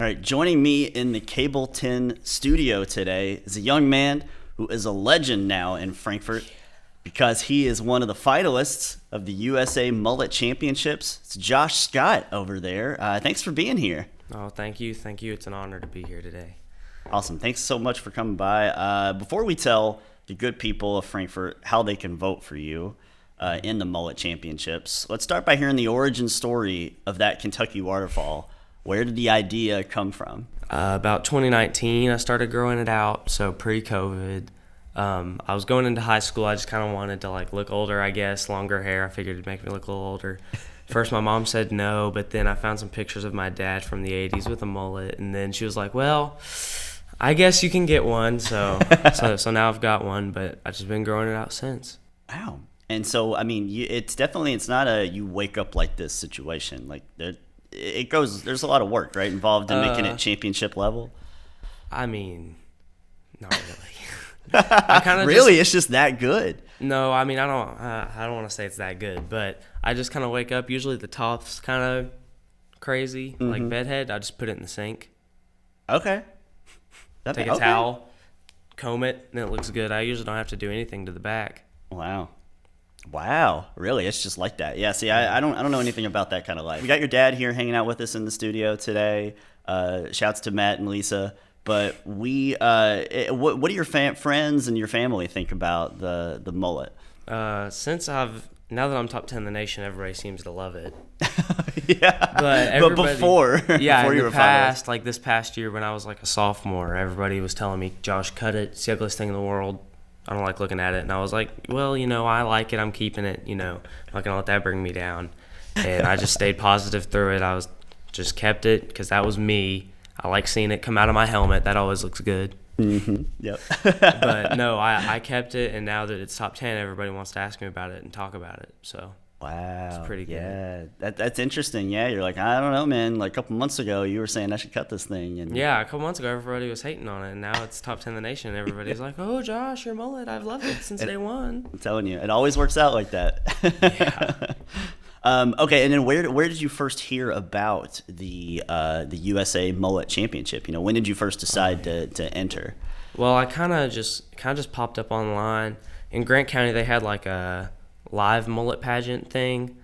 All right, joining me in the Cable 10 studio today is a young man who is a legend now in Frankfurt because he is one of the finalists of the USA Mullet Championships. It's Josh Scott over there. Thanks for being here. Oh, thank you. Thank you. It's an honor to be here today. Awesome. Thanks so much for coming by. Before we tell the good people of Frankfurt how they can vote for you in the Mullet Championships, let's start by hearing the origin story of that Kentucky waterfall. Where did the idea come from? About 2019, I started growing it out, so pre-COVID. I was going into high school. I just kind of wanted to look older, I guess, longer hair. I figured it'd make me look a little older. First, my mom said no, but then I found some pictures of my dad from the 80s with a mullet, and then she was like, well, I guess you can get one. So now I've got one, but I've just been growing it out since. Wow. And so, I mean, it's not a you wake up like this situation. There's a lot of work, right, involved in making it championship level. I mean, not really. I kind of really, it's just that good. No, I mean, I don't want to say it's that good, but I just kind of wake up. Usually the top's kind of crazy, like bedhead. I just put it in the sink. Okay. Take a towel, comb it, and it looks good. I usually don't have to do anything to the back. Wow, really? It's just like that. Yeah, see, I don't know anything about that kind of life. We got your dad here hanging out with us in the studio today. Shouts to Matt and Lisa. But what do your friends and your family think about the mullet? Now that I'm top 10 in the nation, everybody seems to love it. Yeah, but before you were past, like this past year when I was like a sophomore, everybody was telling me, Josh, cut it. It's the ugliest thing in the world. I don't like looking at it. And I was like, well, I like it. I'm keeping it. I'm not going to let that bring me down. And I just stayed positive through it. Just kept it because that was me. I like seeing it come out of my helmet. That always looks good. Mm-hmm. Yep. But no, I kept it. And now that it's top 10, everybody wants to ask me about it and talk about it. So. Wow. It's pretty good. Yeah, that's interesting. Yeah, you're like, I don't know, man. Like a couple months ago, you were saying I should cut this thing. And yeah, a couple months ago, everybody was hating on it, and now it's top 10 in the nation. Everybody's like, oh, Josh, your mullet, I've loved it since day one. I'm telling you, it always works out like that. Yeah. Okay, and then where did you first hear about the USA Mullet Championship? When did you first decide to enter? Well, I kind of just popped up online. In Grant County, they had like a live mullet pageant thing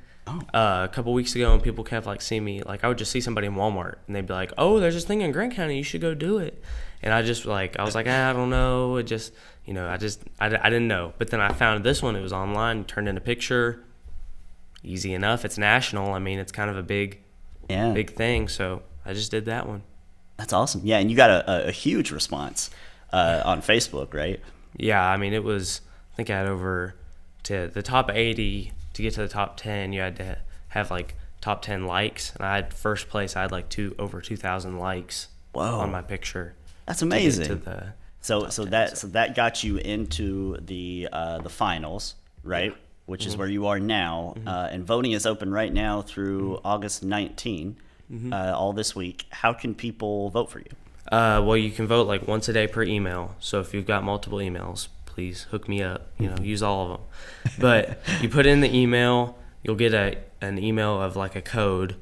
a couple weeks ago, and people kept seeing me. I would just see somebody in Walmart, and they'd be like, oh, there's this thing in Grant County, you should go do it. And I was like, I don't know. It just, I didn't know. But then I found this one. It was online, turned in a picture. Easy enough. It's national. I mean, it's kind of a big thing. So I just did that one. That's awesome. Yeah, and you got a huge response on Facebook, right? Yeah, I mean, it was, I think I had over to the top 80 to get to the top 10. You had to have top 10 likes, and I had first place. I had over 2,000 likes. Whoa. On my picture. That's amazing. To the so that got you into the finals, right? Yeah. Which is where you are now, and voting is open right now through August 19, all this week. How can people vote for you? Well, you can vote once a day per email. So if you've got multiple emails, please hook me up. Use all of them. But you put in the email, you'll get an email of a code.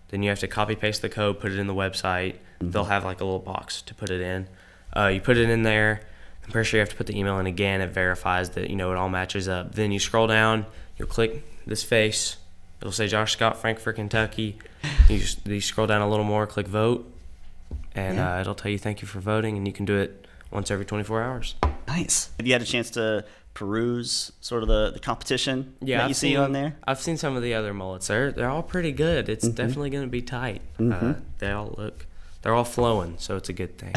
Then you have to copy paste the code, put it in the website. They'll have a little box to put it in. You put it in there. I'm pretty sure you have to put the email in again. It verifies that it all matches up. Then you scroll down. You'll click this face. It'll say Josh Scott, Frankfort, Kentucky. You scroll down a little more, click vote, and it'll tell you thank you for voting, and you can do it once every 24 hours. Nice. Have you had a chance to peruse sort of the competition that you see on there? I've seen some of the other mullets. They're all pretty good. It's definitely going to be tight. They're all flowing, so it's a good thing.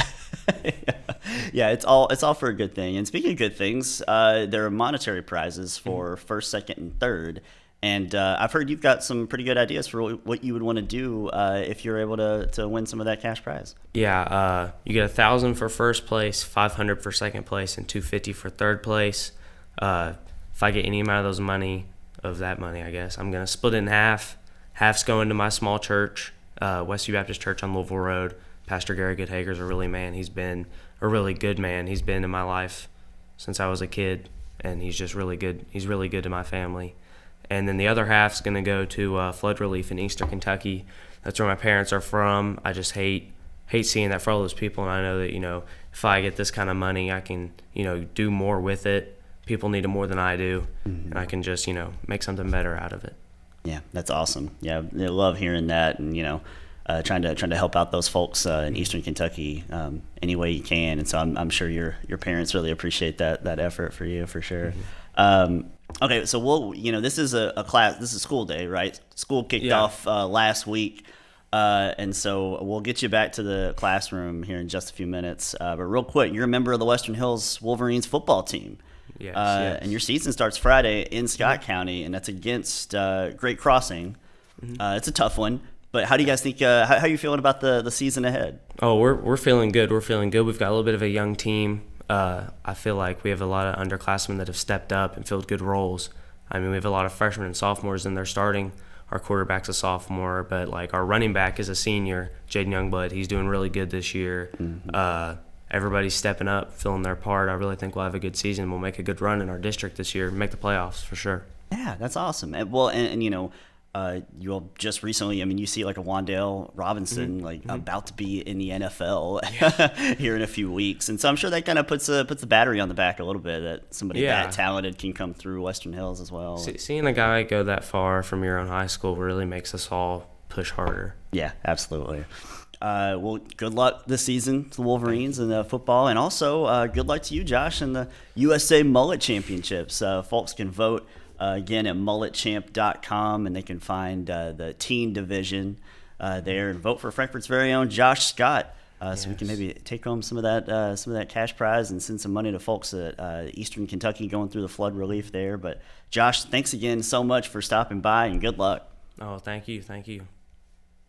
Yeah, it's all for a good thing. And speaking of good things, there are monetary prizes for first, second, and third. And I've heard you've got some pretty good ideas for what you would want to do if you're able to win some of that cash prize. Yeah, you get $1,000 for first place, $500 for second place, and $250 for third place. If I get any amount of that money, I guess I'm gonna split it in half. Half's going to my small church, Westview Baptist Church on Louisville Road. Pastor Gary Goodhager's a he's been a really good man. He's been in my life since I was a kid, and he's just really good. He's really good to my family. And then the other half's going to go to flood relief in Eastern Kentucky. That's where my parents are from. I just hate hate seeing that for all those people. And I know that, if I get this kind of money, I can, do more with it. People need it more than I do. Mm-hmm. And I can just, make something better out of it. Yeah, that's awesome. Yeah, I love hearing that, and trying to help out those folks in Eastern Kentucky any way you can. And so I'm sure your parents really appreciate that effort for you, for sure. Mm-hmm. Okay, so this is a class. This is school day, right? School kicked off last week, and so we'll get you back to the classroom here in just a few minutes. But real quick, you're a member of the Western Hills Wolverines football team. Yes. And your season starts Friday in Scott County, and that's against Great Crossing. Mm-hmm. It's a tough one, but how do you guys think? How are you feeling about the season ahead? Oh, we're feeling good. We're feeling good. We've got a little bit of a young team. I feel like we have a lot of underclassmen that have stepped up and filled good roles. I mean, we have a lot of freshmen and sophomores, and they're starting. Our quarterback's a sophomore, but like our running back is a senior, Jaden Youngblood. He's doing really good this year. Mm-hmm. Everybody's stepping up, filling their part. I really think we'll have a good season. We'll make a good run in our district this year, make the playoffs for sure. Yeah, that's awesome. And you all just recently, I mean, you see like a Wandale Robinson about to be in the NFL here in a few weeks. And so I'm sure that kind of puts the battery on the back a little bit, that somebody that talented can come through Western Hills as well. Seeing a guy go that far from your own high school really makes us all push harder. Yeah, absolutely. Well, good luck this season to the Wolverines in football, and also good luck to you, Josh, in the USA Mullet Championships. Folks can vote again at mulletchamp.com, and they can find the teen division there and vote for Frankfort's very own Josh Scott. So we can maybe take home some of that cash prize and send some money to folks at Eastern Kentucky going through the flood relief there. But Josh, thanks again so much for stopping by, and good luck. Oh, thank you.